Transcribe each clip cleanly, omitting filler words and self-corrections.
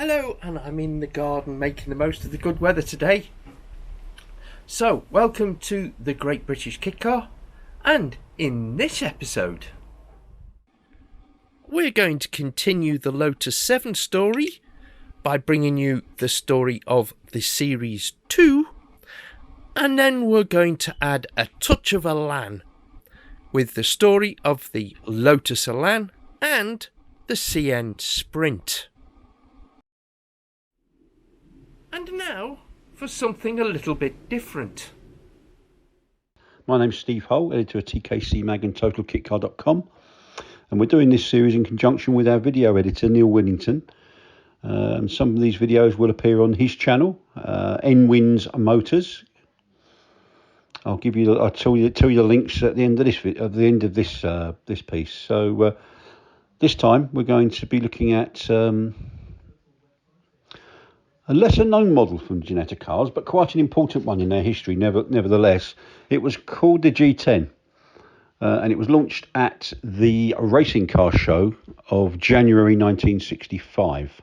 Hello, and I'm in the garden making the most of the good weather today. So, welcome to the Great British Kitcar, and in this episode, we're going to continue the Lotus 7 story by bringing you the story of the Series 2, and then we're going to add a touch of Elan with the story of the Lotus Elan and the CN Sprint. And now for something a little bit different. My name's Steve Hull, editor of TKC Mag and TotalKitcar.com, and we're doing this series in conjunction with our video editor Neil Willington. Some of these videos will appear on his channel, N-Wins Motors. I'll tell you the links at the end of this piece. So this time we're going to be looking at a lesser known model from Ginetta cars, but quite an important one in their history nevertheless. It was called the G10, and it was launched at the racing car show of January 1965.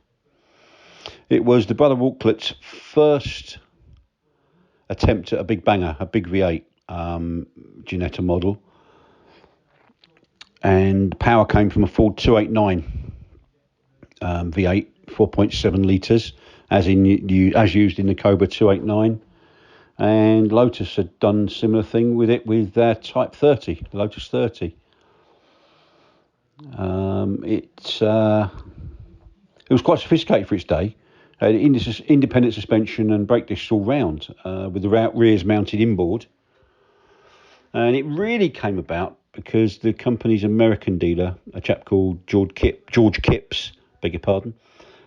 It was the Brother Walklet's first attempt at a big banger, a big V8 Ginetta model, and power came from a Ford 289 V8, 4.7 litres, as used in the Cobra 289, and Lotus had done a similar thing with it with their Type 30, the Lotus 30. It was quite sophisticated for its day. Independent suspension and brake discs all round, with the rears mounted inboard. And it really came about because the company's American dealer, a chap called George Kipps, beg your pardon,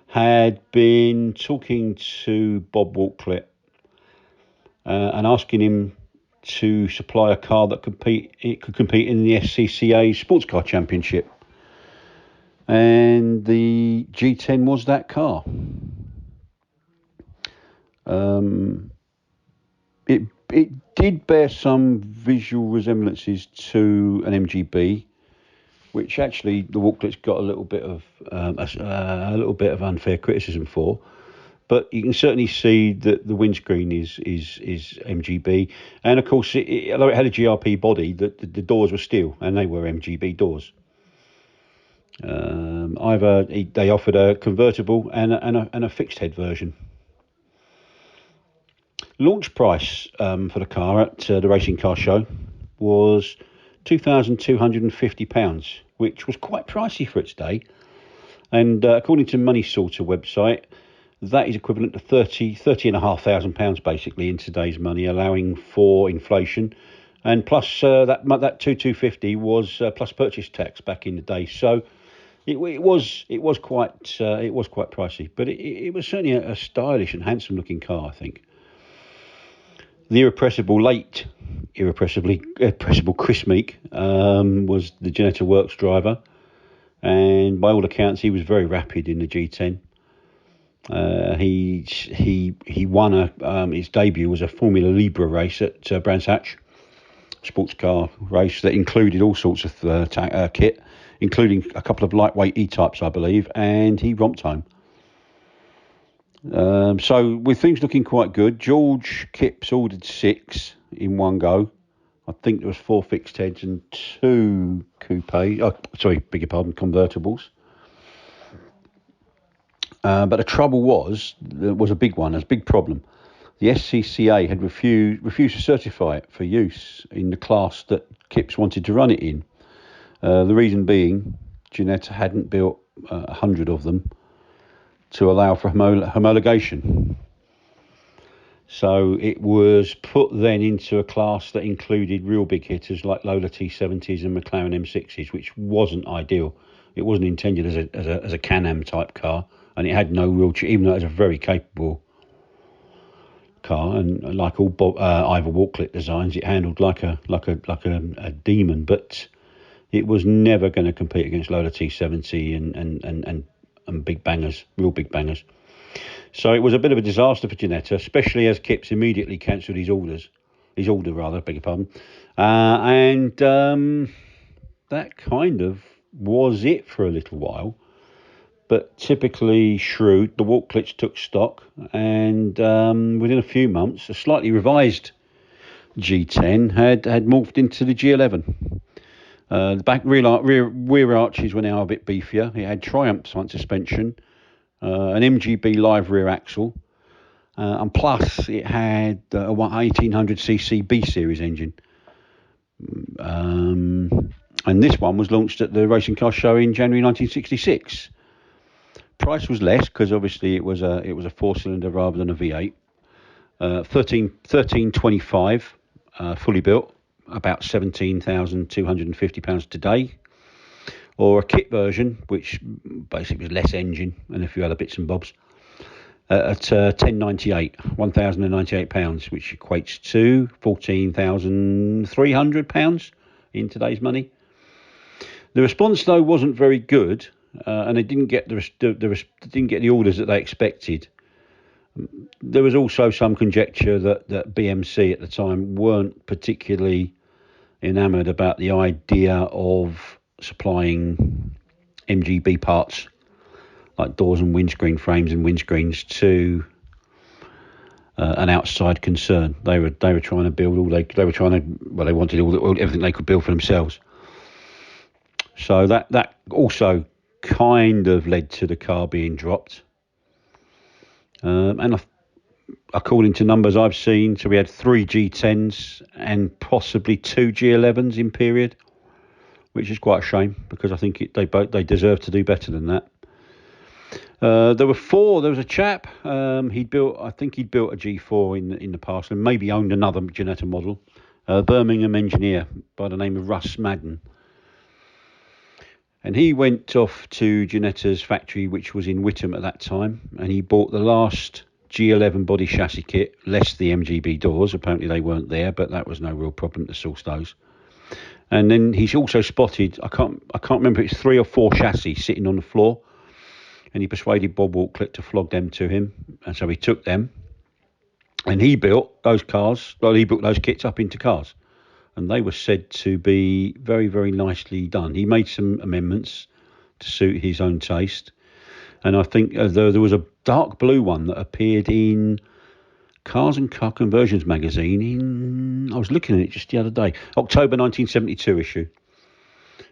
had been talking to Bob Walklet and asking him to supply a car that could compete in the SCCA Sports Car Championship. And the G10 was that car. It did bear some visual resemblances to an MGB, which actually the Walklet's got a little bit of unfair criticism for, but you can certainly see that the windscreen is MGB, and of course, although it had a GRP body, the doors were steel, and they were MGB doors. They offered a convertible and a fixed head version. Launch price for the car at the racing car show was £2,250, which was quite pricey for its day. And according to Money Sorter website, that is equivalent to £30,500 basically in today's money, allowing for inflation. And plus that 2,250 was plus purchase tax back in the day. So it was quite pricey, but it was certainly a stylish and handsome looking car, I think. The irrepressible Chris Meek was the Ginetta Works driver, and by all accounts he was very rapid in the G10. He won his debut was a Formula Libre race at Brands Hatch, sports car race that included all sorts of kit, including a couple of lightweight E-types, I believe, and he romped home. So with things looking quite good, George Kipps ordered 6 in one go. I think there was 4 fixed heads and 2 convertibles. But the trouble was a big one, a big problem. The SCCA had refused to certify it for use in the class that Kipps wanted to run it in. The reason being, Ginetta hadn't built 100 of them to allow for homologation. So it was put then into a class that included real big hitters like Lola T70s and McLaren M6s, which wasn't ideal. It wasn't intended as a Can-Am type car, and it had no real, even though it was a very capable car, and like all Ivor Walklet designs, it handled like a demon. But it was never going to compete against Lola T70 and big bangers, real big bangers. So it was a bit of a disaster for Ginetta, especially as Kipps immediately cancelled his order, beg your pardon. And that kind of was it for a little while. but typically shrewd. The Walklets took stock, and within a few months, a slightly revised G10 had morphed into the G11. The back rear arches were now a bit beefier. It had Triumph front suspension, an MGB live rear axle, and plus it had a 1800cc B series engine. And this one was launched at the Racing Car Show in January 1966. Price was less because obviously it was a 4-cylinder rather than a V8. 1325 fully built, about £17,250 today, or a kit version, which basically was less engine and a few other bits and bobs, at £1,098, which equates to £14,300 in today's money. The response though wasn't very good, and they didn't get the orders that they expected. There was also some conjecture that BMC at the time weren't particularly enamoured about the idea of supplying MGB parts like doors and windscreen frames and windscreens to an outside concern. They were trying to build they wanted everything they could build for themselves. So that also kind of led to the car being dropped. And according to numbers I've seen, so we had 3 G10s and possibly 2 G11s in period, which is quite a shame because I think they deserve to do better than that. There were 4. There was a chap. He'd built a G4 in the past and maybe owned another Ginetta model. A Birmingham engineer by the name of Russ Madden. And he went off to Ginetta's factory, which was in Whittam at that time, and he bought the last G11 body chassis kit, less the MGB doors. Apparently they weren't there, but that was no real problem to source those. And then he's also spotted, I can't remember if it's 3 or 4 chassis sitting on the floor, and he persuaded Bob Walklet to flog them to him, and so he took them, and he built those kits up into cars. And they were said to be very, very nicely done. He made some amendments to suit his own taste. And I think there was a dark blue one that appeared in Cars and Car Conversions magazine I was looking at it just the other day, October 1972 issue.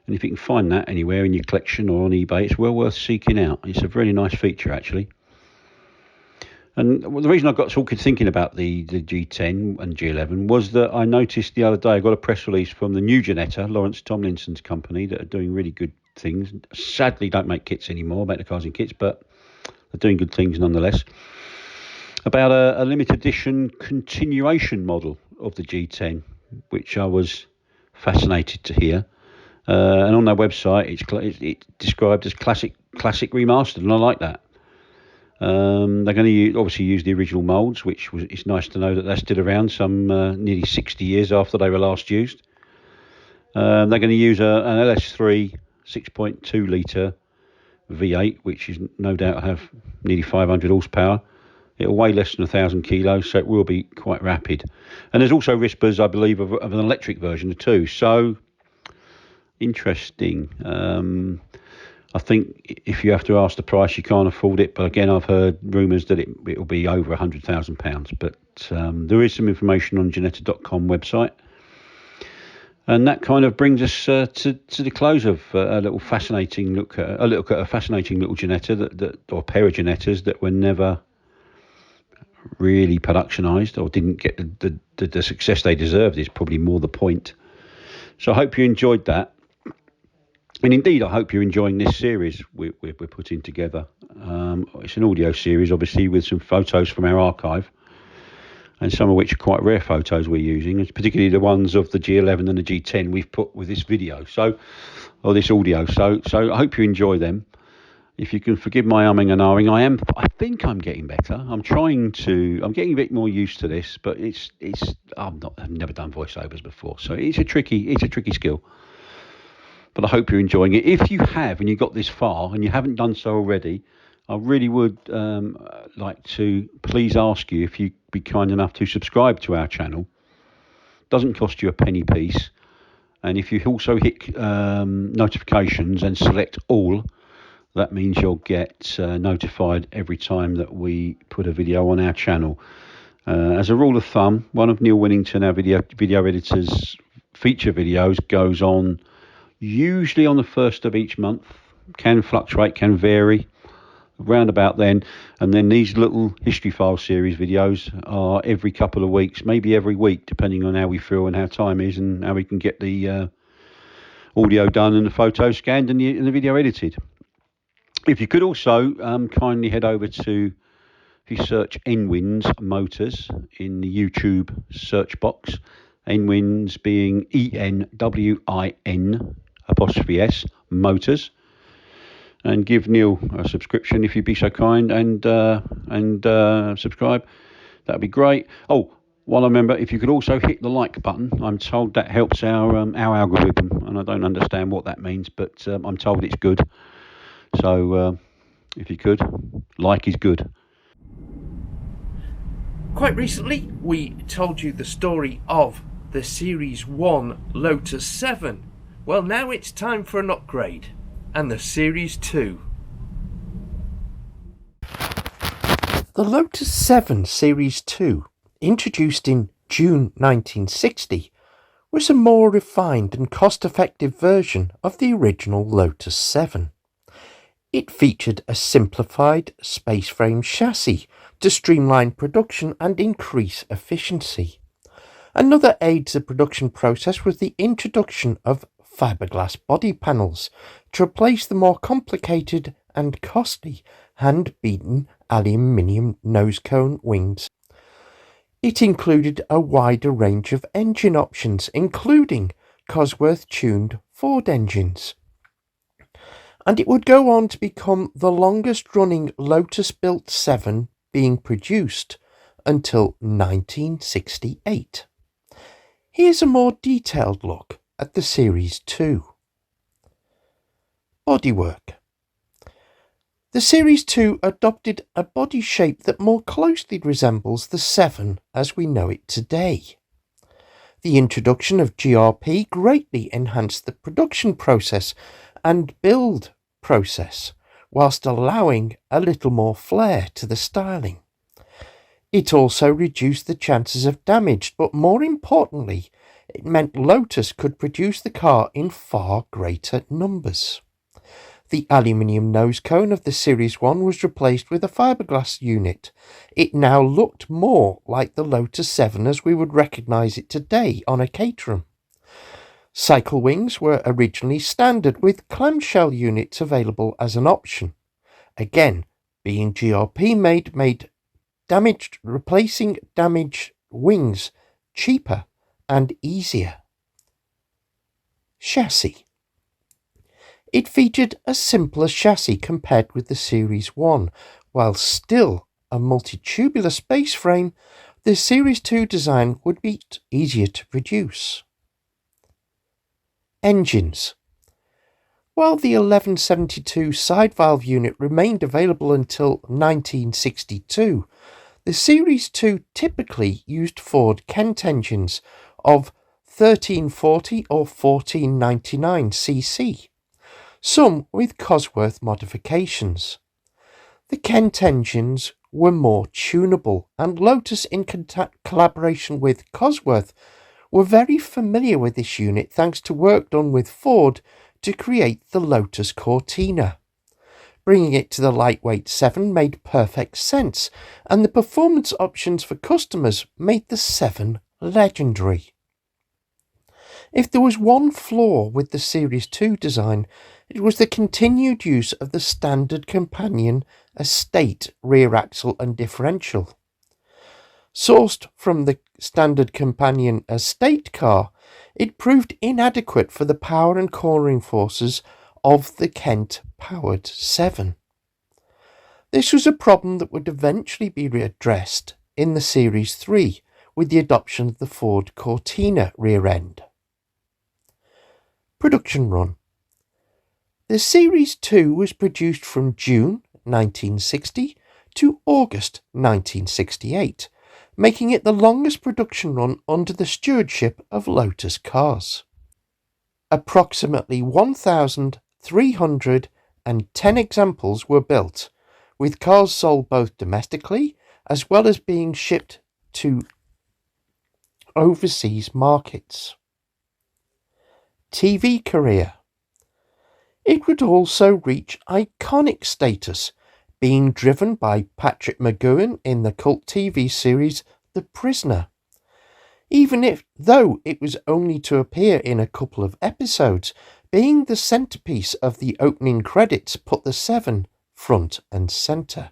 And if you can find that anywhere in your collection or on eBay, it's well worth seeking out. It's a really nice feature, actually. And the reason I got thinking about the G10 and G11 was that I noticed the other day I got a press release from the new Ginetta, Lawrence Tomlinson's company, that are doing really good things. Sadly, don't make kits anymore, make the cars in kits, but they're doing good things nonetheless. About a limited edition continuation model of the G10, which I was fascinated to hear. And on their website, it's described as classic remastered, and I like that. They're going to obviously use the original moulds, it's nice to know that they're still around some nearly 60 years after they were last used. They're going to use an LS3 6.2 litre V8, which is no doubt have nearly 500 horsepower. It'll weigh less than 1,000 kilos, so it will be quite rapid. And there's also whispers, I believe, of an electric version too. So interesting. I think if you have to ask the price, you can't afford it. But again, I've heard rumours that it will be over £100,000. But there is some information on Ginetta.com website. And that kind of brings us to the close of a fascinating look at a fascinating little Ginetta or pair of Ginettas that were never really productionised or didn't get the success they deserved. Is probably more the point. So I hope you enjoyed that. And indeed, I hope you're enjoying this series we're putting together. It's an audio series, obviously, with some photos from our archive, and some of which are quite rare photos we're using, and particularly the ones of the G11 and the G10 we've put with this video, or this audio. So I hope you enjoy them. If you can forgive my umming and ahhing, I think I'm getting better. I'm getting a bit more used to this, but I've never done voiceovers before, so it's a tricky skill. But I hope you're enjoying it. If you have and you got this far and you haven't done so already, I really would like to please ask you if you'd be kind enough to subscribe to our channel. Doesn't cost you a penny piece. And if you also hit notifications and select all, That means you'll get notified every time that we put a video on our channel. As a rule of thumb, one of Neil Winnington, our video editor's feature videos, goes on usually on the 1st of each month. Can fluctuate, can vary, around about then. And then these little history file series videos are every couple of weeks, maybe every week, depending on how we feel and how time is and how we can get the audio done and the photo scanned and the video edited. If you could also kindly head over to, if you search Nwins Motors in the YouTube search box, Nwins being ENWIN''S Motors, and give Neil a subscription if you'd be so kind and subscribe. That'd be great. Oh, while I remember, if you could also hit the like button, I'm told that helps our algorithm, and I don't understand what that means, but I'm told it's good. So if you could, like is good. Quite recently, we told you the story of the Series 1 Lotus 7. Well, now it's time for an upgrade, and the Series 2. The Lotus 7 Series 2, introduced in June 1960, was a more refined and cost-effective version of the original Lotus 7. It featured a simplified space frame chassis to streamline production and increase efficiency. Another aid to the production process was the introduction of fiberglass body panels to replace the more complicated and costly hand-beaten aluminium nose cone wings. It included a wider range of engine options, including Cosworth-tuned Ford engines. And it would go on to become the longest-running Lotus-built 7 being produced until 1968. Here's a more detailed look at the Series 2. Bodywork. The Series 2 adopted a body shape that more closely resembles the 7 as we know it today. The introduction of GRP greatly enhanced the production process and build process, whilst allowing a little more flair to the styling. It also reduced the chances of damage, but more importantly, it meant Lotus could produce the car in far greater numbers. The aluminium nose cone of the Series 1 was replaced with a fiberglass unit. It now looked more like the Lotus 7 as we would recognise it today on a Caterham. Cycle wings were originally standard, with clamshell units available as an option. Again, being GRP made replacing damaged wings cheaper and easier. Chassis. It featured a simpler chassis compared with the Series 1. While still a multi-tubular space frame, the Series 2 design would be easier to produce. Engines. While the 1172 side valve unit remained available until 1962, the Series 2 typically used Ford Kent engines of 1340 or 1499 cc, some with Cosworth modifications. The Kent engines were more tunable, and Lotus, in collaboration with Cosworth, were very familiar with this unit thanks to work done with Ford to create the Lotus Cortina. Bringing it to the lightweight 7 made perfect sense, and the performance options for customers made the 7 legendary. If there was one flaw with the Series 2 design, it was the continued use of the standard companion estate rear axle and differential. Sourced from the standard companion estate car, it proved inadequate for the power and cornering forces of the Kent-powered 7. This was a problem that would eventually be addressed in the Series 3 with the adoption of the Ford Cortina rear end. Production run. The Series 2 was produced from June 1960 to August 1968, making it the longest production run under the stewardship of Lotus Cars. Approximately 1,300 and 10 examples were built, with cars sold both domestically as well as being shipped to overseas markets. TV career. It would also reach iconic status, being driven by Patrick McGoohan in the cult TV series The Prisoner. Though it was only to appear in a couple of episodes, being the centrepiece of the opening credits put the Seven front and centre.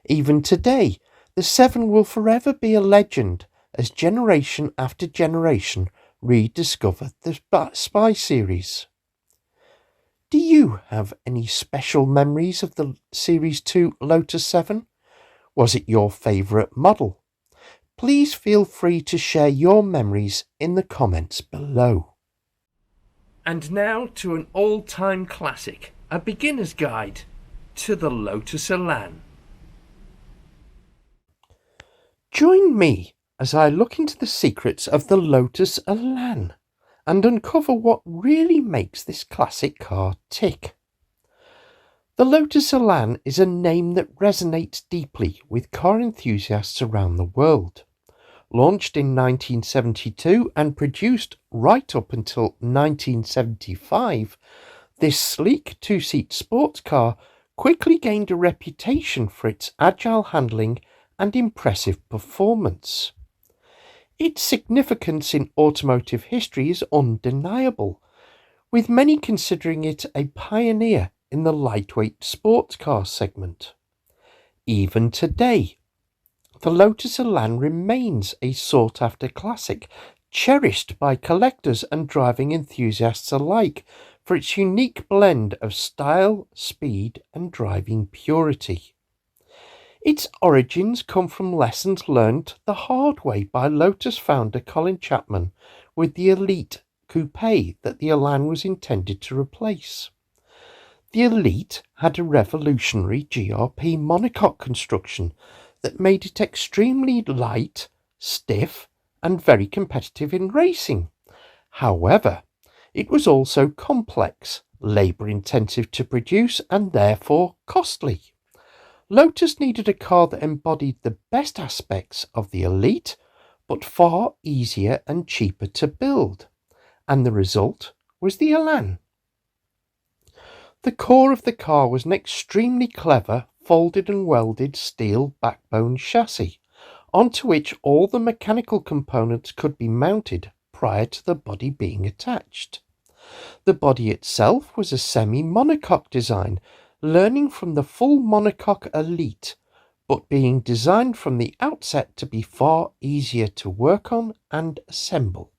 Even today, the Seven will forever be a legend as generation after generation rediscover the spy series. Do you have any special memories of the Series 2 Lotus 7? Was it your favourite model? Please feel free to share your memories in the comments below. And now to an all-time classic, a beginner's guide to the Lotus Elan. Join me as I look into the secrets of the Lotus Elan and uncover what really makes this classic car tick. The Lotus Elan is a name that resonates deeply with car enthusiasts around the world. Launched in 1972 and produced right up until 1975, this sleek two-seat sports car quickly gained a reputation for its agile handling and impressive performance. Its significance in automotive history is undeniable, with many considering it a pioneer in the lightweight sports car segment. Even today, the Lotus Elan remains a sought-after classic, cherished by collectors and driving enthusiasts alike for its unique blend of style, speed, and driving purity. Its origins come from lessons learned the hard way by Lotus founder Colin Chapman with the Elite coupe that the Elan was intended to replace. The Elite had a revolutionary GRP monocoque construction that made it extremely light, stiff, and very competitive in racing. However, it was also complex, labour-intensive to produce, and therefore costly. Lotus needed a car that embodied the best aspects of the Elite, but far easier and cheaper to build, and the result was the Elan. The core of the car was an extremely clever, folded and welded steel backbone chassis, onto which all the mechanical components could be mounted prior to the body being attached. The body itself was a semi-monocoque design, learning from the full monocoque Elite, but being designed from the outset to be far easier to work on and assemble.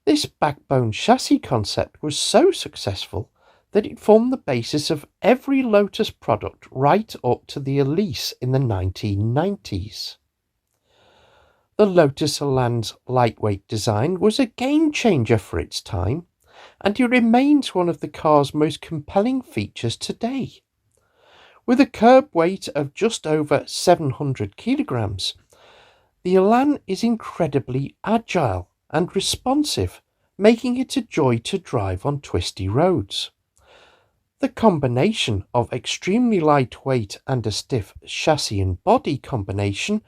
This backbone chassis concept was so successful that it formed the basis of every Lotus product right up to the Elise in the 1990s. The Lotus Elan's lightweight design was a game changer for its time, and it remains one of the car's most compelling features today. With a curb weight of just over 700 kilograms, the Elan is incredibly agile and responsive, making it a joy to drive on twisty roads. The combination of extremely lightweight and a stiff chassis and body combination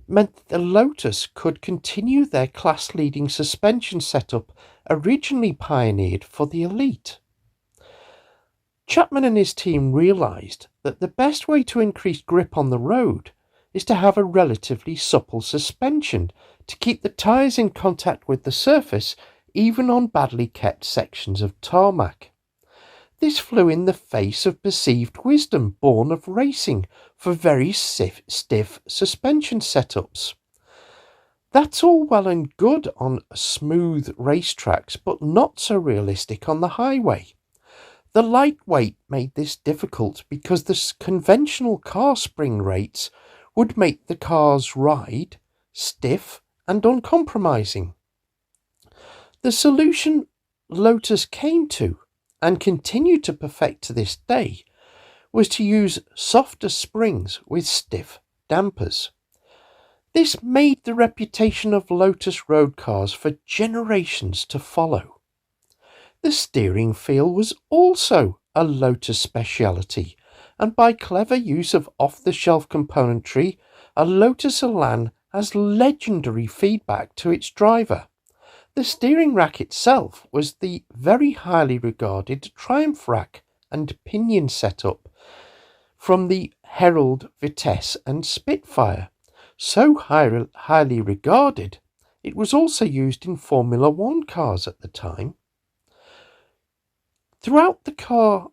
meant that the Lotus could continue their class-leading suspension setup originally pioneered for the Elite. Chapman and his team realised that the best way to increase grip on the road is to have a relatively supple suspension to keep the tyres in contact with the surface even on badly kept sections of tarmac. This flew in the face of perceived wisdom born of racing for very stiff suspension setups. That's all well and good on smooth racetracks, but not so realistic on the highway. The lightweight made this difficult because the conventional car spring rates would make the car's ride stiff and uncompromising. The solution Lotus came to, and continue to perfect to this day, was to use softer springs with stiff dampers. This made the reputation of Lotus road cars for generations to follow. The steering feel was also a Lotus speciality, and by clever use of off-the-shelf componentry, a Lotus Elan has legendary feedback to its driver. The steering rack itself was the very highly regarded Triumph rack and pinion setup from the Herald, Vitesse and Spitfire. So highly regarded, it was also used in Formula One cars at the time. Throughout the car,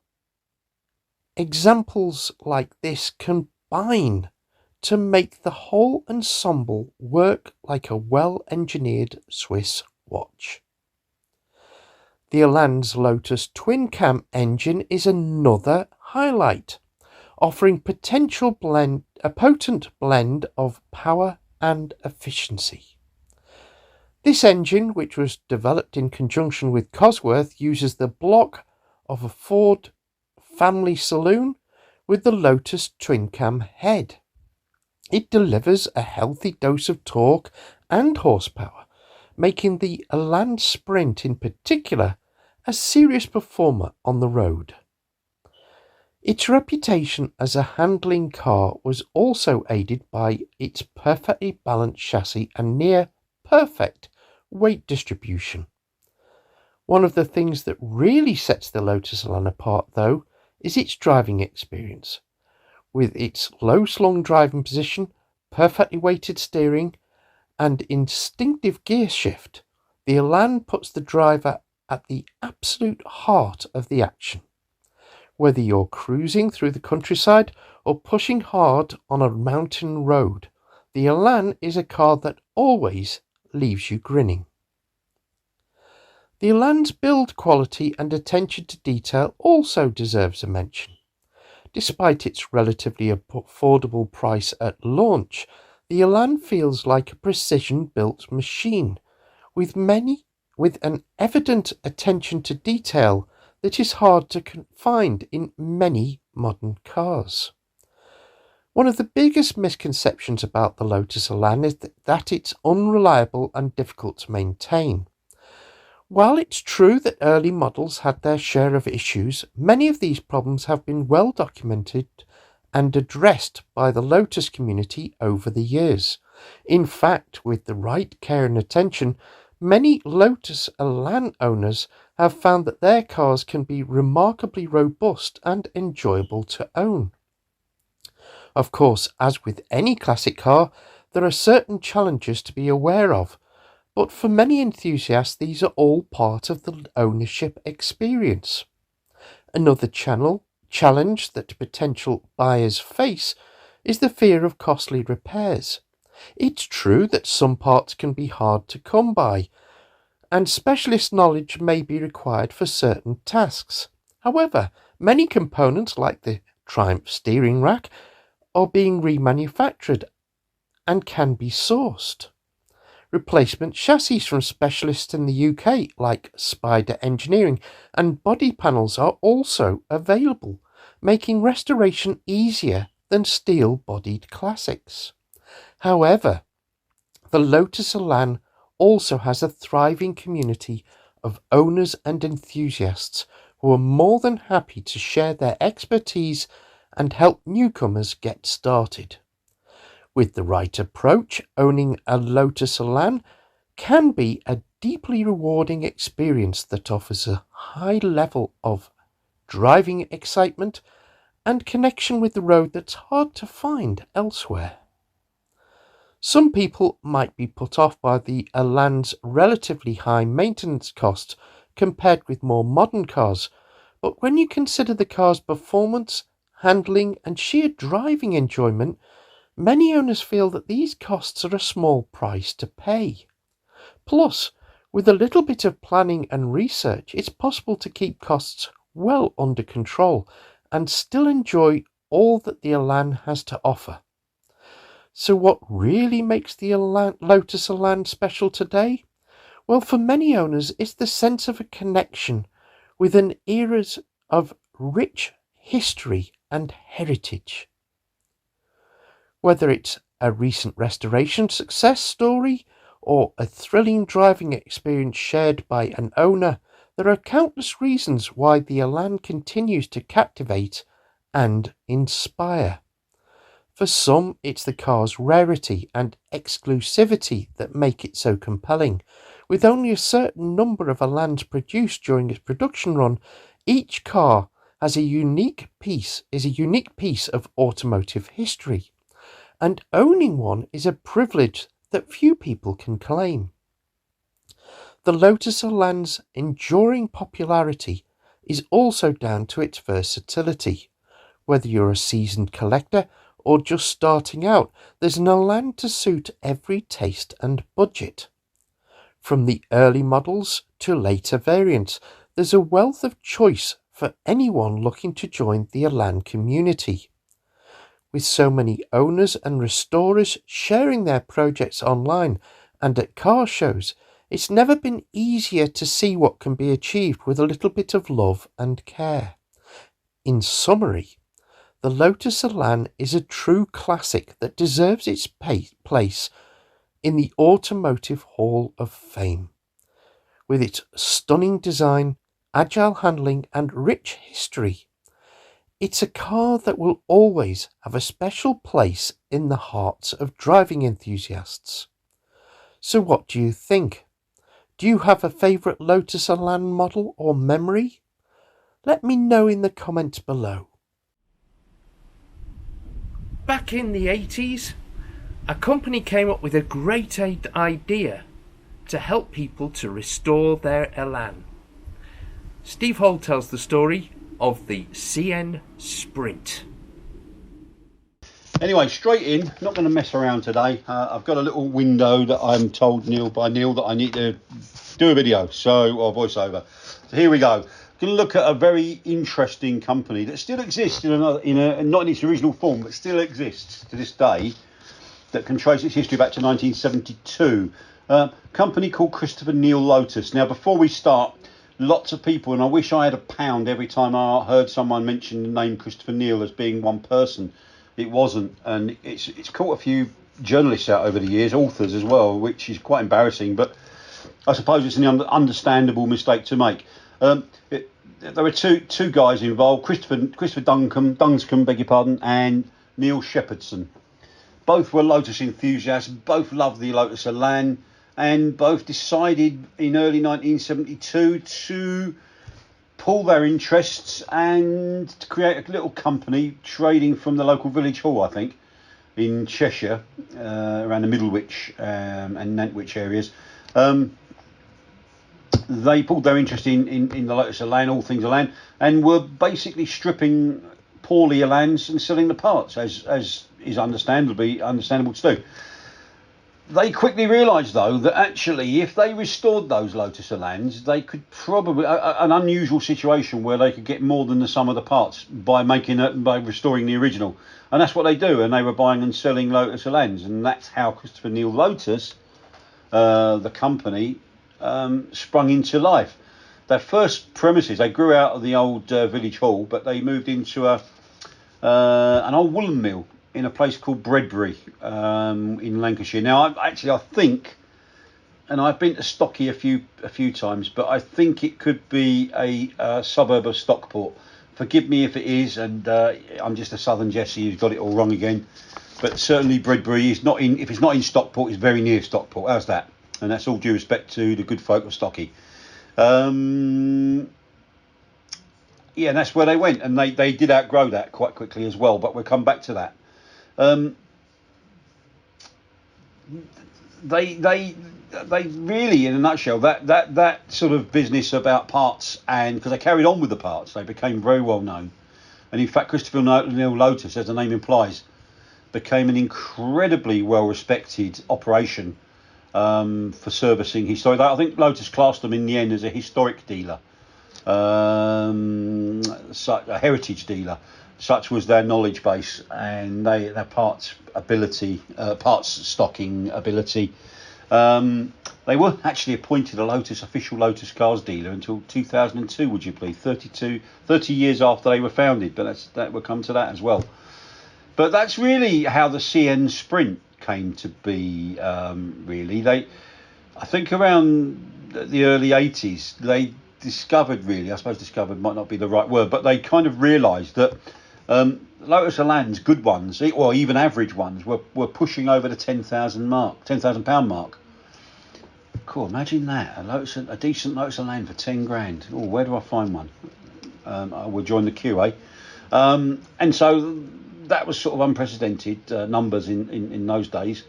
examples like this combine to make the whole ensemble work like a well-engineered Swiss watch. The Elan's Lotus twin-cam engine is another highlight, offering a potent blend of power and efficiency. This engine, which was developed in conjunction with Cosworth, uses the block of a Ford family saloon with the Lotus twin-cam head. It delivers a healthy dose of torque and horsepower, making the Elan Sprint in particular a serious performer on the road. Its reputation as a handling car was also aided by its perfectly balanced chassis and near perfect weight distribution. One of the things that really sets the Lotus Elan apart, though, is its driving experience. With its low slung driving position, perfectly weighted steering, and instinctive gear shift, the Elan puts the driver at the absolute heart of the action. Whether you're cruising through the countryside or pushing hard on a mountain road, the Elan is a car that always leaves you grinning. The Elan's build quality and attention to detail also deserves a mention. Despite its relatively affordable price at launch, the Elan feels like a precision-built machine, with an evident attention to detail that is hard to find in many modern cars. One of the biggest misconceptions about the Lotus Elan is that it's unreliable and difficult to maintain. While it's true that early models had their share of issues, many of these problems have been well documented and addressed by the Lotus community over the years. In fact, with the right care and attention, many Lotus Elan owners have found that their cars can be remarkably robust and enjoyable to own. Of course, as with any classic car, there are certain challenges to be aware of, but for many enthusiasts these are all part of the ownership experience. Another challenge that potential buyers face is the fear of costly repairs. It's true that some parts can be hard to come by, and specialist knowledge may be required for certain tasks. However, many components like the Triumph steering rack are being remanufactured and can be sourced. Replacement chassis from specialists in the UK like Spider Engineering and body panels are also available, making restoration easier than steel-bodied classics. However, the Lotus Elan also has a thriving community of owners and enthusiasts who are more than happy to share their expertise and help newcomers get started. With the right approach, owning a Lotus Elan can be a deeply rewarding experience that offers a high level of driving excitement and connection with the road that's hard to find elsewhere. Some people might be put off by the Elan's relatively high maintenance costs compared with more modern cars, but when you consider the car's performance, handling and sheer driving enjoyment, many owners feel that these costs are a small price to pay. Plus, with a little bit of planning and research, it's possible to keep costs well under control and still enjoy all that the Elan has to offer. So what really makes the Lotus Elan special today? Well, for many owners, it's the sense of a connection with an era of rich history and heritage. Whether it's a recent restoration success story or a thrilling driving experience shared by an owner There are countless reasons why the Elan continues to captivate and inspire. For some, it's the car's rarity and exclusivity that make it so compelling. With only a certain number of Elans produced during its production run, each car is a unique piece of automotive history, and owning one is a privilege that few people can claim. The Lotus Elan's enduring popularity is also down to its versatility. Whether you're a seasoned collector or just starting out, there's an Elan to suit every taste and budget. From the early models to later variants, there's a wealth of choice for anyone looking to join the Elan community. With so many owners and restorers sharing their projects online and at car shows, it's never been easier to see what can be achieved with a little bit of love and care. In summary, the Lotus Elan is a true classic that deserves its place in the Automotive Hall of Fame. With its stunning design, agile handling and rich history, it's a car that will always have a special place in the hearts of driving enthusiasts. So what do you think? Do you have a favourite Lotus Elan model or memory? Let me know in the comments below. Back in the 80s, a company came up with a great idea to help people to restore their Elan. Steve Hall tells the story of the CN Sprint. Anyway, straight in, not going to mess around today. I've got a little window that I'm told by Neil that I need to do a video, or voiceover. So here we go. Going to look at a very interesting company that still exists not in its original form, but still exists to this day, that can trace its history back to 1972. Company called Christopher Neil Lotus. Now, before we start, lots of people, and I wish I had a pound every time I heard someone mention the name Christopher Neil as being one person. It wasn't, and it's caught a few journalists out over the years, authors as well, which is quite embarrassing, but I suppose it's an understandable mistake to make. There were two guys involved, Christopher Dunscombe, beg your pardon, and Neil Shepherdson. Both were Lotus enthusiasts, both loved the Lotus Elan, and both decided in early 1972 to pool their interests and to create a little company trading from the local village hall, I think, in Cheshire, around the Middlewich and Nantwich areas. They pulled their interest in the Lotus Elan, all things Elan, and were basically stripping poorly Elans and selling the parts, as is understandable to do. They quickly realised, though, that actually if they restored those Lotus Elans, they could probably an unusual situation where they could get more than the sum of the parts by restoring the original, and that's what they do. And they were buying and selling Lotus Elans, and that's how Christopher Neil Lotus, the company, sprung into life. Their first premises, they grew out of the old village hall, but they moved into an old woolen mill in a place called Bredbury in Lancashire. Now, I think, and I've been to Stockey a few times, but I think it could be a suburb of Stockport. Forgive me if it is, and I'm just a Southern Jesse who's got it all wrong again. But certainly Bredbury is not in. If it's not in Stockport, it's very near Stockport. How's that? And that's all due respect to the good folk of Stockey. Yeah, and that's where they went, and they did outgrow that quite quickly as well. But we'll come back to that. They really, in a nutshell, that sort of business about parts, and because they carried on with the parts, they became very well known. And in fact, Christopher Neil Lotus, as the name implies, became an incredibly well respected operation for servicing historic. I think Lotus classed them in the end as a historic dealer, a heritage dealer. Such was their knowledge base and their parts stocking ability. They weren't actually appointed a official Lotus cars dealer until 2002, would you believe? 30 years after they were founded, but we'll come to that as well. But that's really how the CN Sprint came to be, really. I think around the early 80s, discovered, really, I suppose discovered might not be the right word, but they kind of realised that Lotus Elan's good ones, or even average ones, were pushing over the £10,000 mark. Cool, imagine that, a decent Lotus Elan for 10 grand. Oh, where do I find one? I will join the queue, eh? And so that was sort of unprecedented numbers in those days.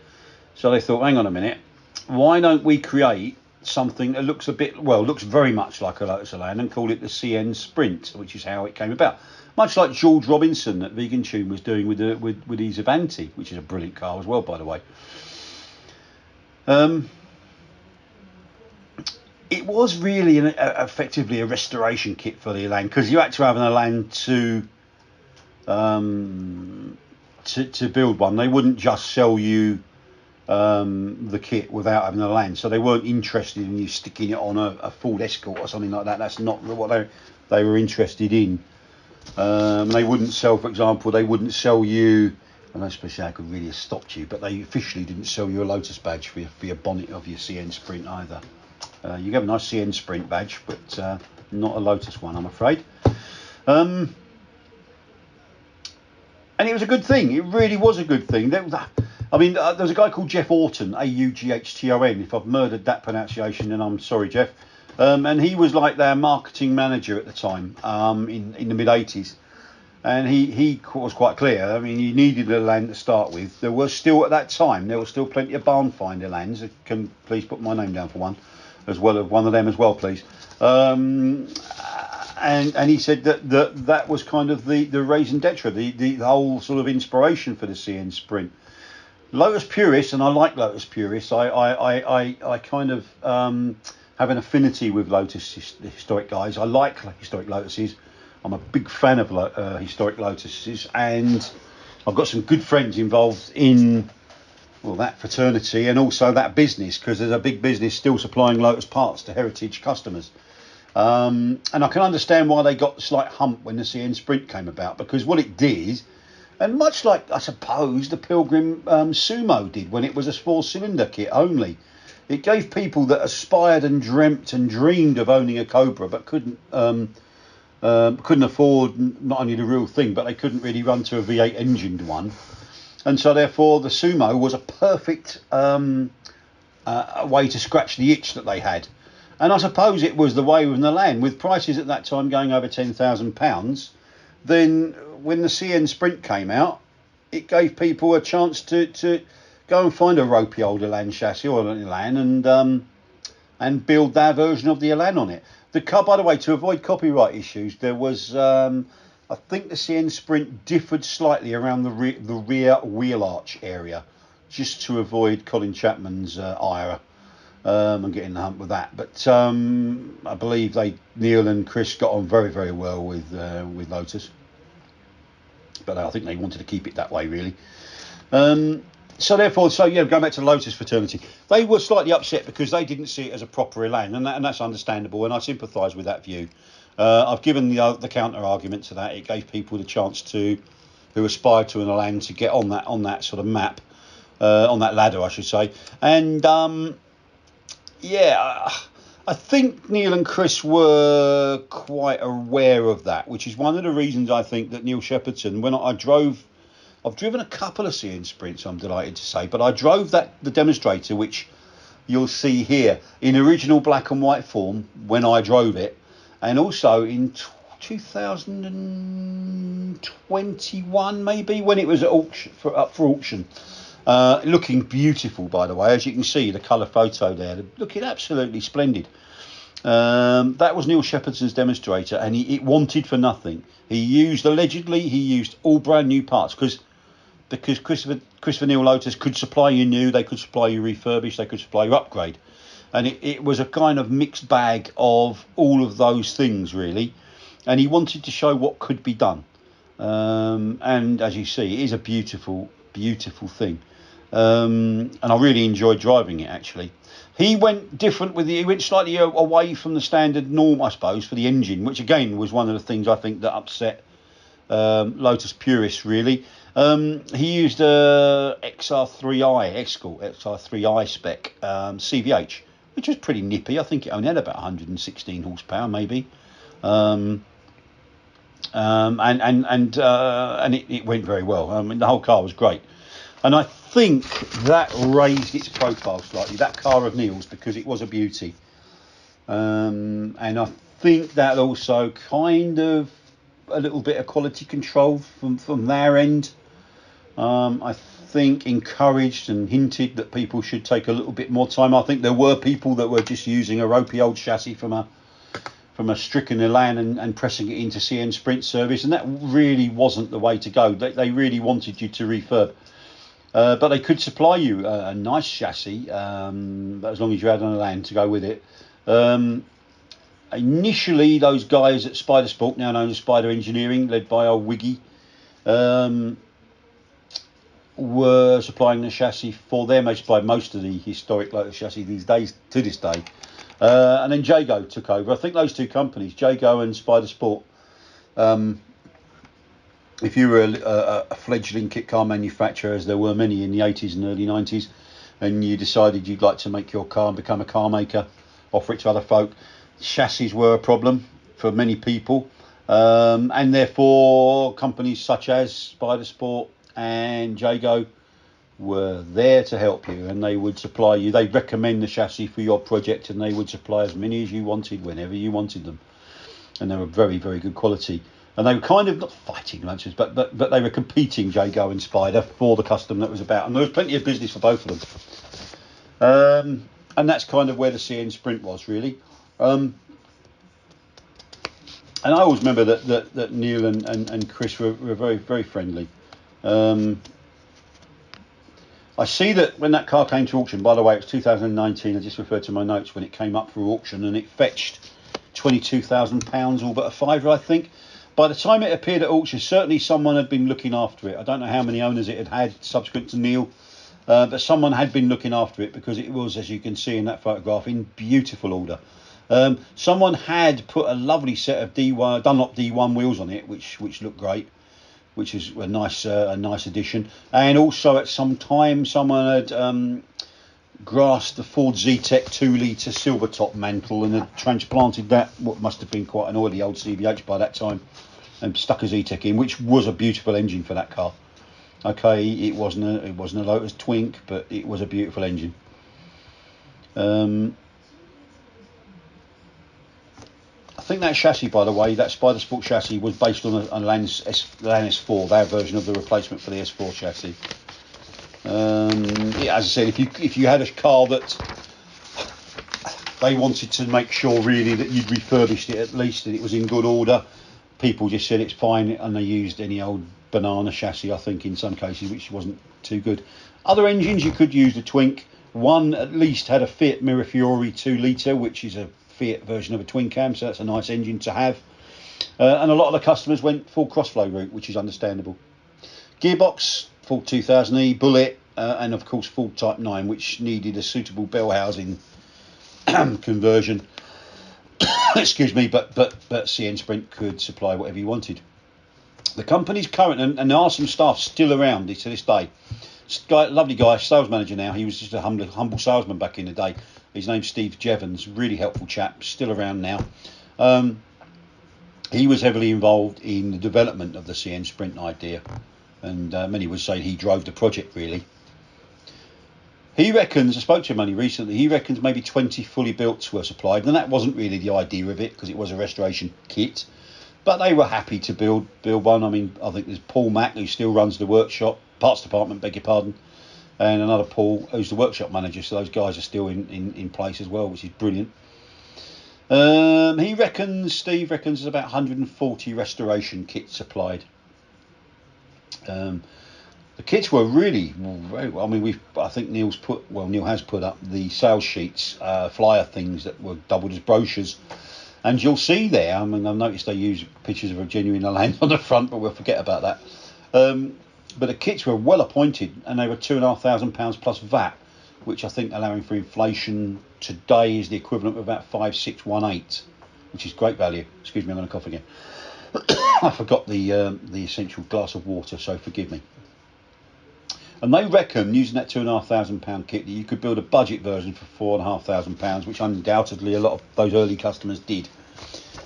So they thought, hang on a minute, why don't we create something that looks looks very much like a Lotus Elan and call it the CN Sprint, which is how it came about. Much like George Robinson at Vegan Tune was doing with his Avanti, which is a brilliant car as well, by the way. It was really effectively a restoration kit for the Elan, because you had to have an Elan to build one. They wouldn't just sell you the kit without having an Elan, so they weren't interested in you sticking it on a Ford Escort or something like that. That's not what they were interested in. They wouldn't sell, for example, you, and I suppose I could really have stopped you, but they officially didn't sell you a Lotus badge for your bonnet of your CN Sprint either. You have a nice CN Sprint badge, but not a Lotus one, I'm afraid. And it was a good thing. It really was a good thing. There was a guy called Jeff Orton, Aughton. If I've murdered that pronunciation, then I'm sorry, Jeff. And he was like their marketing manager at the time, in the mid-80s. And he was quite clear. I mean, you needed a Elan to start with. There was still, at that time, plenty of barn find Elans. Can please put my name down for one, as well as one of them as well, please. And he said that was kind of the raison d'etre, the whole sort of inspiration for the CN Sprint. Lotus Purist, and I like Lotus Purist. I kind of have an affinity with Lotus historic guys. I like historic Lotuses. I'm a big fan of historic Lotuses, and I've got some good friends involved in that fraternity and also that business, because there's a big business still supplying Lotus parts to heritage customers. And I can understand why they got the slight hump when the CN Sprint came about, because what it did, and much like I suppose the Pilgrim Sumo did when it was a 4-cylinder kit only, it gave people that aspired and dreamt and dreamed of owning a Cobra but couldn't afford not only the real thing, but they couldn't really run to a V8 engined one. And so therefore the Sumo was a perfect way to scratch the itch that they had. And I suppose it was the way with an Elan, with prices at that time going over £10,000. Then when the CN Sprint came out, it gave people a chance to go and find a ropey old Elan chassis or an Elan and build their version of the Elan on it. The car, by the way, to avoid copyright issues, there was I think the CN Sprint differed slightly around the rear wheel arch area, just to avoid Colin Chapman's ire and getting the hump with that. But I believe Neil and Chris got on very, very well with Lotus. But I think they wanted to keep it that way, really. Going back to the Lotus fraternity, they were slightly upset because they didn't see it as a proper Elan, and that's understandable, and I sympathise with that view. I've given the counter argument to that. It gave people the chance who aspired to an Elan to get on that sort of map, on that ladder, I should say. And I think Neil and Chris were quite aware of that, which is one of the reasons I think that Neil Shepperton, when I've driven a couple of CN Sprints, I'm delighted to say, but I drove the demonstrator, which you'll see here, in original black and white form when I drove it, and also in 2021 maybe, when it was up for auction. Looking beautiful, by the way, as you can see, the colour photo there, looking absolutely splendid. That was Neil Shepperton's demonstrator, and it wanted for nothing. Allegedly he used all brand new parts, because Christopher Neil Lotus could supply you new, they could supply you refurbished, they could supply you upgrade, and it was a kind of mixed bag of all of those things, really. And he wanted to show what could be done, and as you see, it is a beautiful, beautiful thing. And I really enjoyed driving it, actually. He went different he went slightly away from the standard norm, I suppose, for the engine, which again was one of the things I think that upset Lotus purists, really. He used a XR3i spec CVH, which was pretty nippy. I think it only had about 116 horsepower, maybe. And it went very well. I mean, the whole car was great, and I think that raised its profile slightly. That car of Neil's, because it was a beauty, and I think that also kind of a little bit of quality control from their end. I think encouraged and hinted that people should take a little bit more time. I think there were people that were just using a ropey old chassis from a stricken Elan and pressing it into CN Sprint service, and that really wasn't the way to go. They really wanted you to refurb, but they could supply you a nice chassis, as long as you had an Elan to go with it. Initially, those guys at Spider Sport, now known as Spider Engineering, led by old Wiggy, were supplying the chassis for them. They supplied most of the historic Lotus chassis to this day. And then Jago took over. I think those two companies, Jago and Spider Sport, if you were a fledgling kit car manufacturer, as there were many in the 80s and early 90s, and you decided you'd like to make your car and become a car maker, offer it to other folk, chassis were a problem for many people. And therefore, companies such as Spider Sport and Jago were there to help you, and they would supply you. They'd recommend the chassis for your project, and they would supply as many as you wanted whenever you wanted them. And they were very, very good quality. And they were kind of not fighting lunches, but they were competing, Jago and Spider, for the custom that was about. And there was plenty of business for both of them. And that's kind of where the CN Sprint was, really. And I always remember that Neil and Chris were very, very friendly. I see that when that car came to auction, by the way, it was 2019, I just referred to my notes when it came up for auction, and it fetched £22,000, all but a fiver, I think. By the time it appeared at auction, certainly someone had been looking after it. I don't know how many owners it had subsequent to Neil, but someone had been looking after it, because it was, as you can see in that photograph, in beautiful order. Someone had put a lovely set of Dunlop D1 wheels on it, which looked great, which is a nice addition. And also at some time, someone had grasped the Ford Zetec 2-litre silver top mantle and had transplanted that, what must have been quite an oily old CVH by that time, and stuck a Zetec in, which was a beautiful engine for that car. Okay, it wasn't a Lotus Twink, but it was a beautiful engine. I think that chassis, by the way, that Spider Sport chassis, was based on a Elan S4, their version of the replacement for the S4 chassis. Yeah, as I said, if you had a car that they wanted to make sure really that you'd refurbished it at least, and it was in good order, people just said it's fine, and they used any old banana chassis, I think, in some cases, which wasn't too good. Other engines, you could use the Twink. One at least had a Fiat Mirafiori 2-litre, which is a Fiat version of a twin cam, so that's a nice engine to have. And a lot of the customers went full crossflow route, which is understandable. Gearbox, full 2000E, Bullet, and of course full Type 9, which needed a suitable bell housing conversion. Excuse me, but CN Sprint could supply whatever you wanted. The company's current, and there are some staff still around to this day. Lovely guy, sales manager now. He was just a humble salesman back in the day. His name's Steve Jevons, really helpful chap, still around now. He was heavily involved in the development of the CN Sprint idea, and many would say he drove the project, really. He reckons, I spoke to him only recently, he reckons maybe 20 fully built were supplied, and that wasn't really the idea of it, because it was a restoration kit. But they were happy to build one. I mean, I think there's Paul Mack, who still runs the workshop, parts department, beg your pardon, and another Paul, who's the workshop manager, so those guys are still in place as well, which is brilliant. Steve reckons there's about 140 restoration kits supplied. The kits were really very well. I mean, I think Neil has put up the sales sheets, flyer things that were doubled as brochures. And you'll see there, I mean, I've noticed they use pictures of a genuine Elan on the front, but we'll forget about that. But the kits were well appointed, and they were £2,500 plus VAT, which I think, allowing for inflation today, is the equivalent of about 5,618, which is great value. Excuse me, I'm going to cough again. I forgot the essential glass of water, so forgive me. And they reckon, using that £2,500 kit, that you could build a budget version for £4,500, which undoubtedly a lot of those early customers did,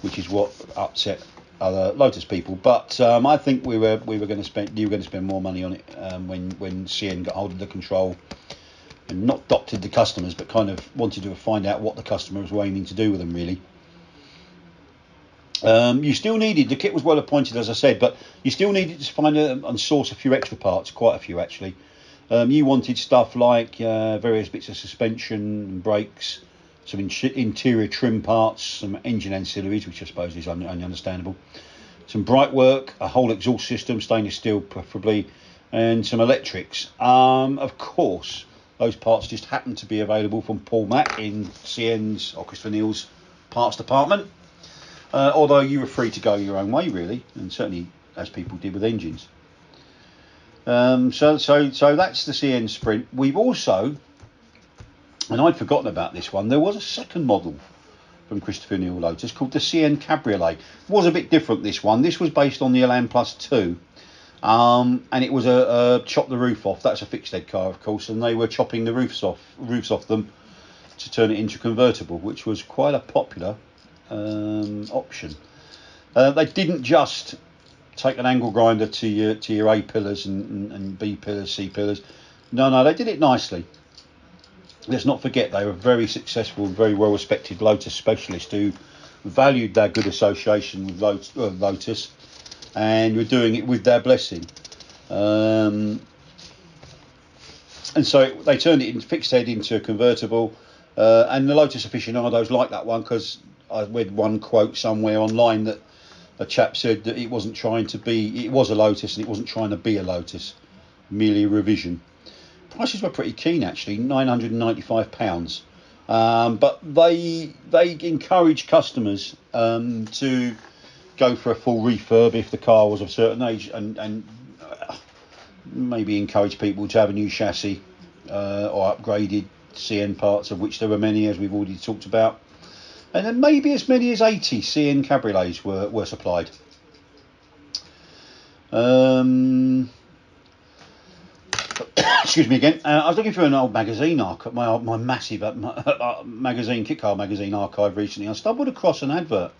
which is what upset other Lotus people. But I think you were going to spend more money on it when CN got hold of the control and not doctored the customers, but kind of wanted to find out what the customer was aiming to do with them, really. You still needed, the kit was well appointed, as I said, but you still needed to find and source a few extra parts, quite a few actually. You wanted stuff like various bits of suspension and brakes, some interior trim parts, some engine ancillaries, which I suppose is only understandable, some bright work, a whole exhaust system, stainless steel preferably, and some electrics. Of course, those parts just happened to be available from Paul Mack in CN's or Christopher Neil's parts department. Although you were free to go your own way, really, and certainly as people did with engines. So that's the CN Sprint. We've also, and I'd forgotten about this one, there was a second model from Christopher Neil Lotus called the CN Cabriolet. It was a bit different, this one. This was based on the Elan Plus 2, and it was a chop the roof off. That's a fixed head car, of course, and they were chopping the roofs off them to turn it into a convertible, which was quite a popular option. They didn't just take an angle grinder to your A pillars and B pillars, C pillars. No, they did it nicely. Let's not forget they were very successful, very well respected Lotus specialists who valued their good association with Lotus and were doing it with their blessing. And so they turned it in fixed head into a convertible, and the Lotus aficionados liked that one because I read one quote somewhere online that a chap said that it was a Lotus and it wasn't trying to be a Lotus, merely a revision. Prices were pretty keen actually, £995. But they encourage customers to go for a full refurb if the car was of a certain age, and maybe encourage people to have a new chassis or upgraded CN parts, of which there were many, as we've already talked about. And then maybe as many as 80 CN Cabriolets were supplied. Excuse me again. I was looking through an old magazine archive, my massive magazine, Kitcar magazine archive recently. I stumbled across an advert,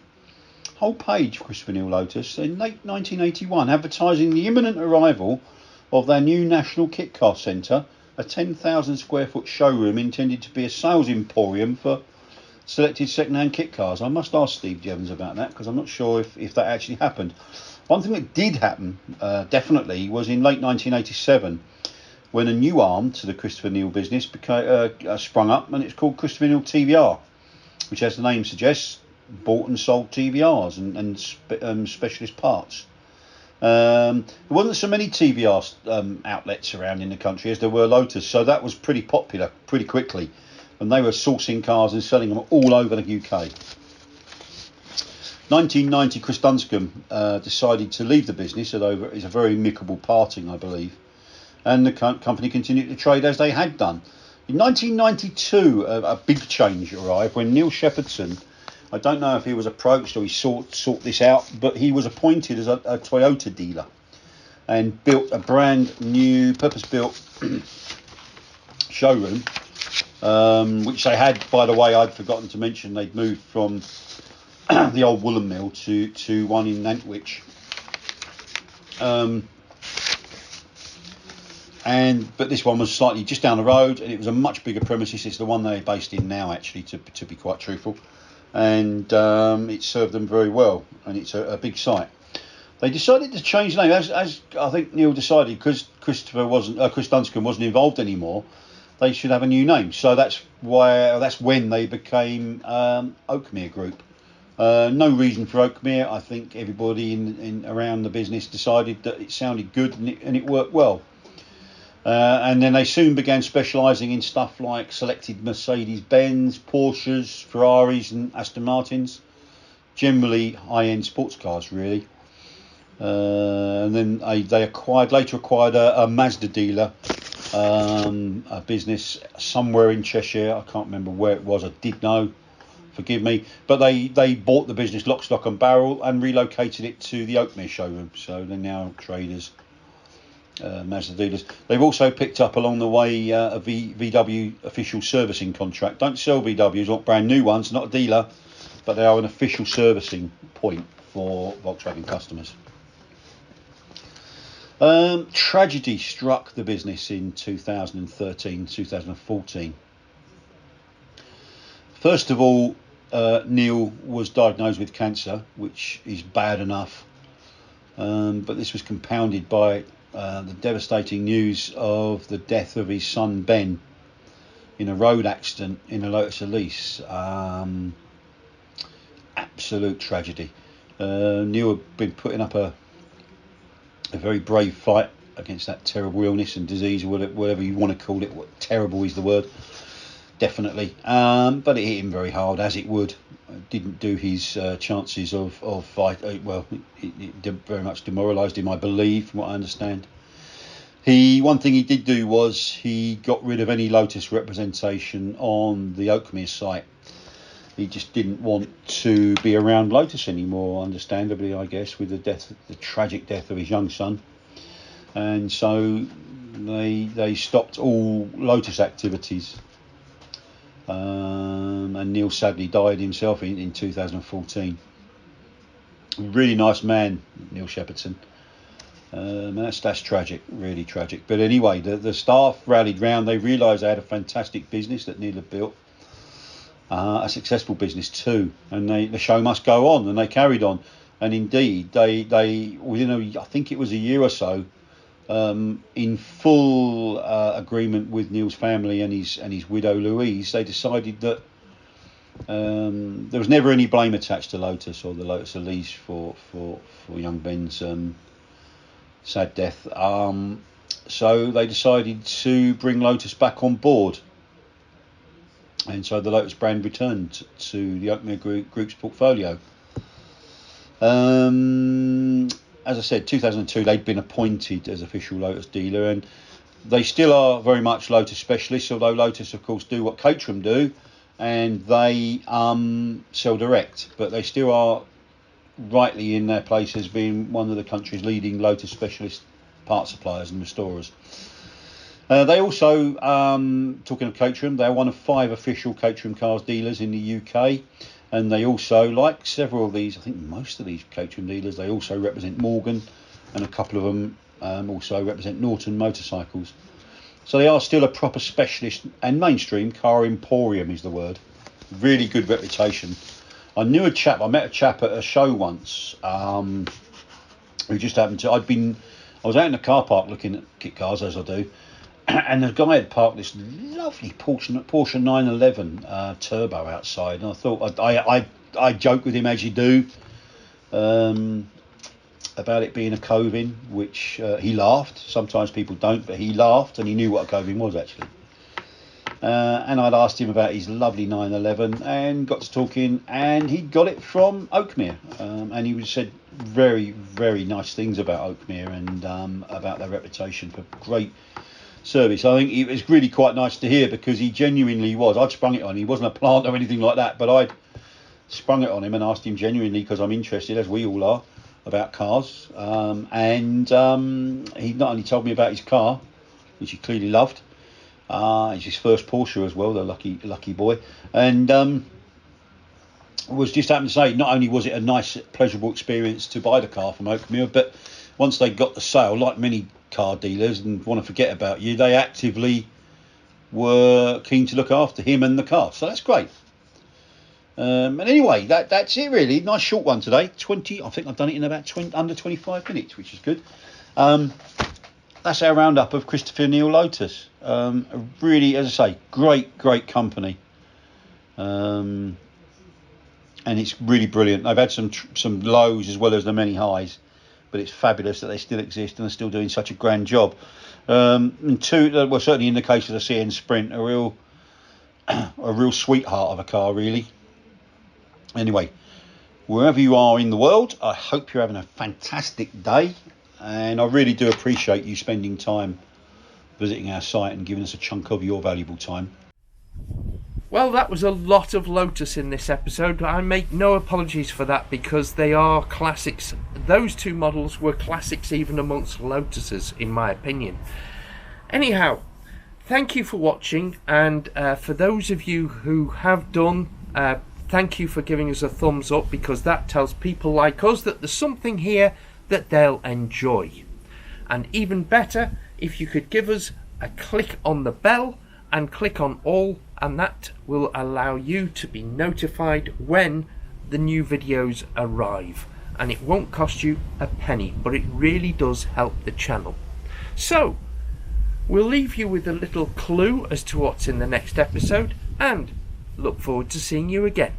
whole page for Christopher Neil Lotus in late 1981, advertising the imminent arrival of their new National Kitcar Centre, a 10,000 square foot showroom intended to be a sales emporium for selected second-hand kit cars. I must ask Steve Jevons about that because I'm not sure if that actually happened. One thing that did happen, definitely, was in late 1987 when a new arm to the Christopher Neil business sprung up, and it's called Christopher Neil TVR, which, as the name suggests, bought and sold TVRs and specialist parts. There wasn't so many TVR outlets around in the country as there were Lotus, so that was pretty popular pretty quickly. And they were sourcing cars and selling them all over the UK. 1990, Chris Dunscombe decided to leave the business, although it's a very amicable parting, I believe. And the company continued to trade as they had done. In 1992, a big change arrived when Neil Shepherdson, I don't know if he was approached or he sought this out, but he was appointed as a Toyota dealer and built a brand new purpose-built showroom, which they had, by the way, I'd forgotten to mention, they'd moved from the old woolen mill to one in Nantwich. But this one was slightly just down the road, and it was a much bigger premises. It's the one they're based in now, actually, to be quite truthful. And it served them very well, and it's a big site. They decided to change the name, as I think Neil decided, because Chris Dunscombe wasn't involved anymore. They should have a new name. So that's when they became Oakmere Group. No reason for Oakmere. I think everybody in around the business decided that it sounded good and it worked well. And then they soon began specialising in stuff like selected Mercedes-Benz, Porsches, Ferraris and Aston Martins. Generally high-end sports cars, really. And then they later acquired a Mazda dealer, a business somewhere in Cheshire. I can't remember where it was. I did know, forgive me, but they bought the business lock, stock and barrel and relocated it to the Oakmere showroom, so they're now traders Mazda dealers. They've also picked up along the way a VW official servicing contract. Don't sell VWs, not brand new ones, not a dealer, but they are an official servicing point for Volkswagen customers. Tragedy struck the business in 2013, 2014. First of all, Neil was diagnosed with cancer, which is bad enough, but this was compounded by the devastating news of the death of his son Ben in a road accident in a Lotus Elan. Absolute tragedy. Neil had been putting up a very brave fight against that terrible illness and disease, or whatever you want to call it. Terrible is the word, definitely. But it hit him very hard, as it would. It didn't do his chances of fight. Well, it very much demoralised him, I believe, from what I understand. One thing he did do was he got rid of any Lotus representation on the Oakmere site. He just didn't want to be around Lotus anymore, understandably, I guess, with the tragic death of his young son. And so they stopped all Lotus activities. And Neil sadly died himself in 2014. Really nice man, Neil Shepardson. That's tragic, really tragic. But anyway, the staff rallied round. They realised they had a fantastic business that Neil had built. A successful business too, and the show must go on, and they carried on. And indeed, they within I think it was a year or so, in full agreement with Neil's family and his widow Louise, they decided that there was never any blame attached to Lotus or the Lotus Elise for young Ben's sad death. So they decided to bring Lotus back on board. And so the Lotus brand returned to the Oakmere Group's portfolio. As I said, 2002, they'd been appointed as official Lotus dealer, and they still are very much Lotus specialists, although Lotus, of course, do what Caterham do, and they sell direct. But they still are rightly in their place as being one of the country's leading Lotus specialist part suppliers and restorers. They also, talking of Caterham, they're one of 5 official Caterham cars dealers in the UK, and they also, like several of these, I think most of these Caterham dealers, they also represent Morgan, and a couple of them also represent Norton motorcycles. So they are still a proper specialist and mainstream car emporium is the word. Really good reputation. I met a chap at a show once, who just happened to, I was out in the car park looking at kit cars, as I do, and the guy had parked this lovely Porsche 911 turbo outside, and I thought I joked with him, as you do, about it being a Covin, which he laughed. Sometimes people don't, but he laughed, and he knew what a Covin was actually. And I'd asked him about his lovely 911 and got to talking, and he got it from Oakmere, and he said very, very nice things about Oakmere and about their reputation for great service. I think it was really quite nice to hear, because he genuinely was. I'd sprung it on him. He wasn't a plant or anything like that, but I'd sprung it on him and asked him genuinely, because I'm interested, as we all are, about cars. And he not only told me about his car, which he clearly loved. It's his first Porsche as well, the lucky boy. And was just happened to say, not only was it a nice, pleasurable experience to buy the car from Oakmere, but once they got the sale, like many car dealers and want to forget about you, they actively were keen to look after him and the car. So that's great. And anyway, that's it really. Nice short one today. I think I've done it in about under 25 minutes, which is good. That's our roundup of Christopher Neil Lotus. Really, as I say, great company. And it's really brilliant. They've had some lows as well as the many highs, but it's fabulous that they still exist and are still doing such a grand job. And certainly in the case of the CN Sprint, a real sweetheart of a car, really. Anyway, wherever you are in the world, I hope you're having a fantastic day, and I really do appreciate you spending time visiting our site and giving us a chunk of your valuable time. Well, that was a lot of Lotus in this episode. I make no apologies for that because they are classics. Those two models were classics even amongst Lotuses, in my opinion. Anyhow, thank you for watching, and for those of you who have done, thank you for giving us a thumbs up, because that tells people like us that there's something here that they'll enjoy. And even better, if you could give us a click on the bell and click on all, and that will allow you to be notified when the new videos arrive, and it won't cost you a penny, but it really does help the channel. So we'll leave you with a little clue as to what's in the next episode, and look forward to seeing you again.